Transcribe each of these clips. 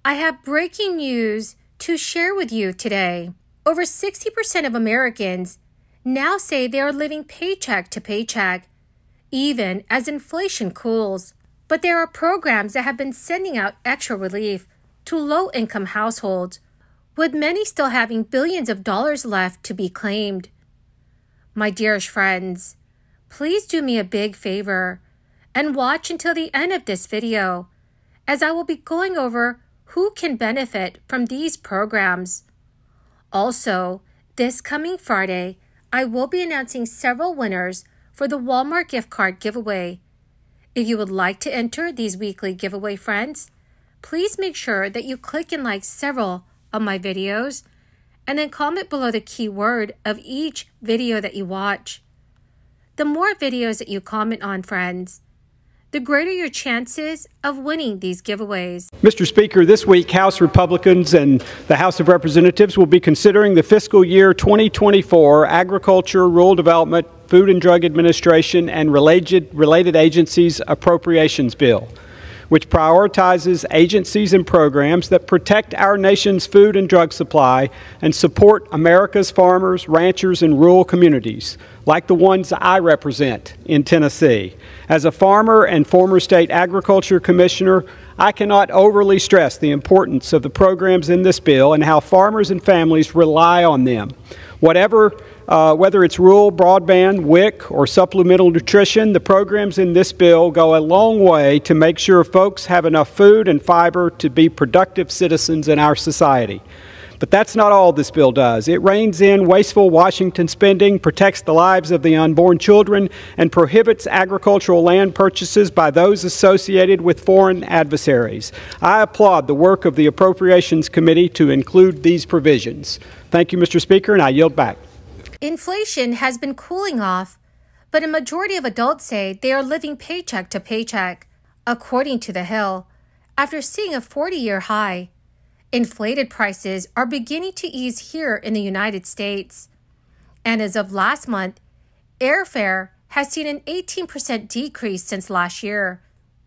I have breaking news to share with you today. Over 60% of Americans now say they are living paycheck to paycheck, even as inflation cools. But there are programs that have been sending out extra relief to low-income households, with many still having billions of dollars left to be claimed. My dearest friends, please do me a big favor and watch until the end of this video, as I will be going over who can benefit from these programs. Also, this coming Friday, I will be announcing several winners for the Walmart gift card giveaway. If you would like to enter these weekly giveaway, friends, please make sure that you click and like several of my videos and then comment below the keyword of each video that you watch. The more videos that you comment on, friends, the greater your chances of winning these giveaways. Mr. Speaker, this week House Republicans and the House of Representatives will be considering the fiscal year 2024 Agriculture, Rural Development, Food and Drug Administration, and related agencies appropriations bill, which prioritizes agencies and programs that protect our nation's food and drug supply and support America's farmers, ranchers, and rural communities, like the ones I represent in Tennessee. As a farmer and former state agriculture commissioner, I cannot overly stress the importance of the programs in this bill and how farmers and families rely on them. Whether it's rural broadband, WIC, or supplemental nutrition, the programs in this bill go a long way to make sure folks have enough food and fiber to be productive citizens in our society. But that's not all this bill does. It reins in wasteful Washington spending, protects the lives of the unborn children, and prohibits agricultural land purchases by those associated with foreign adversaries. I applaud the work of the Appropriations Committee to include these provisions. Thank you, Mr. Speaker, and I yield back. Inflation has been cooling off, but a majority of adults say they are living paycheck to paycheck. According to The Hill, after seeing a 40-year high, inflated prices are beginning to ease here in the United States. And as of last month, airfare has seen an 18% decrease since last year,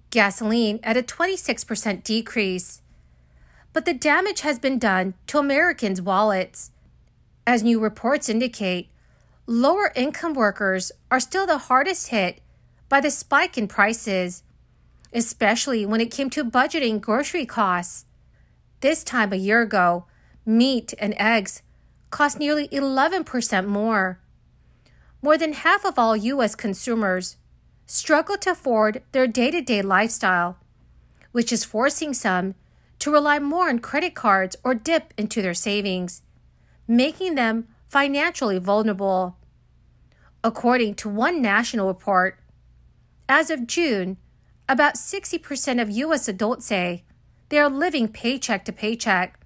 gasoline at a 26% decrease. But the damage has been done to Americans' wallets. As new reports indicate, lower-income workers are still the hardest hit by the spike in prices, especially when it came to budgeting grocery costs. This time a year ago, meat and eggs cost nearly 11% more. More than half of all U.S. consumers struggle to afford their day-to-day lifestyle, which is forcing some to rely more on credit cards or dip into their savings, making them financially vulnerable. According to one national report, as of June, about 60% of U.S. adults say they are living paycheck to paycheck.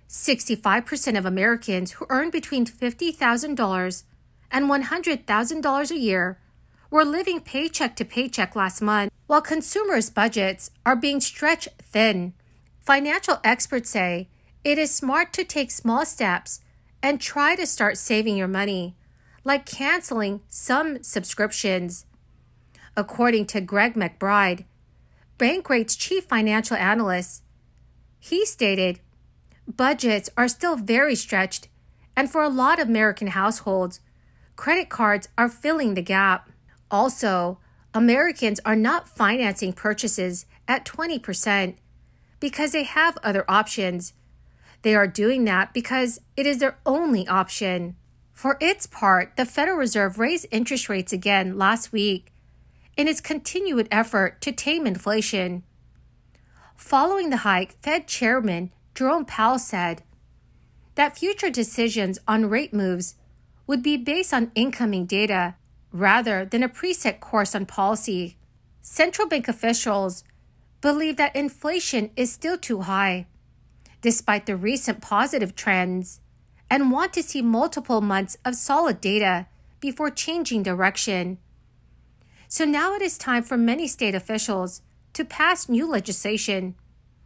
65% of Americans who earn between $50,000 and $100,000 a year were living paycheck to paycheck last month. While consumers' budgets are being stretched thin, financial experts say it is smart to take small steps and try to start saving your money, like canceling some subscriptions. According to Greg McBride, Bankrate's chief financial analyst, he stated, budgets are still very stretched, and for a lot of American households, credit cards are filling the gap. Also, Americans are not financing purchases at 20% because they have other options. They are doing that because it is their only option. For its part, the Federal Reserve raised interest rates again last week in its continued effort to tame inflation. Following the hike, Fed Chairman Jerome Powell said that future decisions on rate moves would be based on incoming data rather than a preset course on policy. Central bank officials believe that inflation is still too high, despite the recent positive trends, and want to see multiple months of solid data before changing direction. So now it is time for many state officials to pass new legislation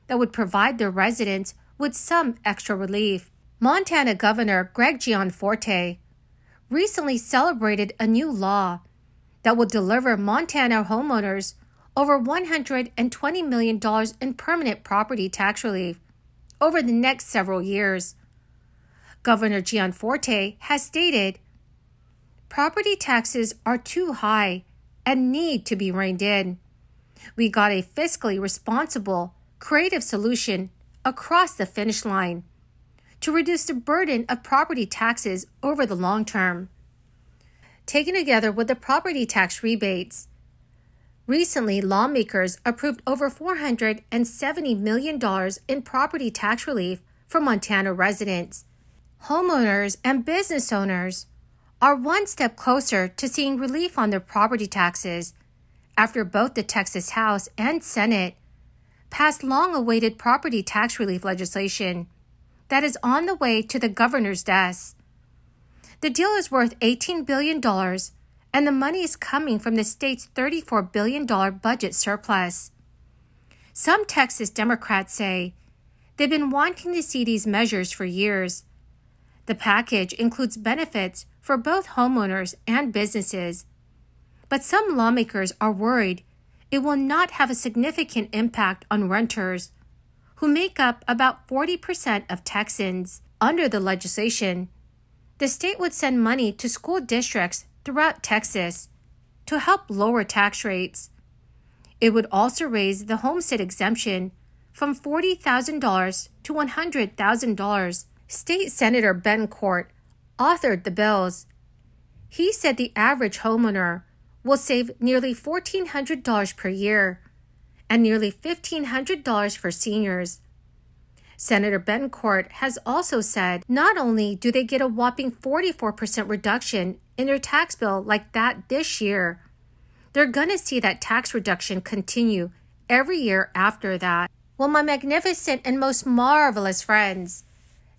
that would provide their residents with some extra relief. Montana Governor Greg Gianforte recently celebrated a new law that will deliver Montana homeowners over $120 million in permanent property tax relief over the next several years. Governor Gianforte has stated, "Property taxes are too high and need to be reined in. We got a fiscally responsible, creative solution across the finish line to reduce the burden of property taxes over the long term." Taken together with the property tax rebates, recently lawmakers approved over $470 million in property tax relief for Montana residents. Homeowners and business owners are one step closer to seeing relief on their property taxes after both the Texas House and Senate passed long-awaited property tax relief legislation that is on the way to the governor's desk. The deal is worth $18 billion, and the money is coming from the state's $34 billion budget surplus. Some Texas Democrats say they've been wanting to see these measures for years. The package includes benefits for both homeowners and businesses, but some lawmakers are worried it will not have a significant impact on renters, who make up about 40% of Texans. Under the legislation, the state would send money to school districts throughout Texas to help lower tax rates. It would also raise the homestead exemption from $40,000 to $100,000. State Senator Ben Cort authored the bills. He said the average homeowner will save nearly $1,400 per year and nearly $1,500 for seniors. Senator Ben Cort has also said not only do they get a whopping 44% reduction in their tax bill like that this year, they're going to see that tax reduction continue every year after that. Well, my magnificent and most marvelous friends,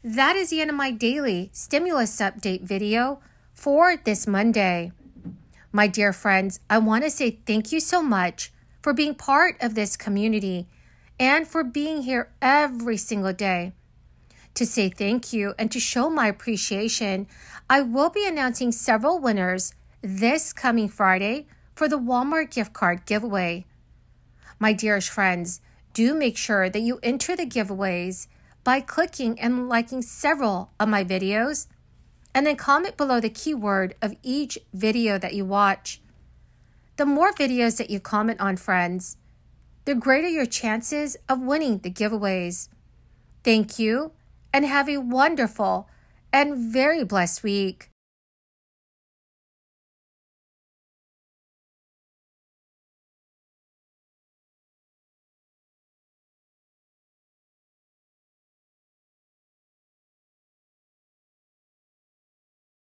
that is the end of my daily stimulus update video for this Monday. My dear friends, I want to say thank you so much for being part of this community and for being here every single day. To say thank you and to show my appreciation, I will be announcing several winners this coming Friday for the Walmart gift card giveaway. My dearest friends, do make sure that you enter the giveaways by clicking and liking several of my videos, and then comment below the keyword of each video that you watch. The more videos that you comment on, friends, the greater your chances of winning the giveaways. Thank you, and have a wonderful and very blessed week.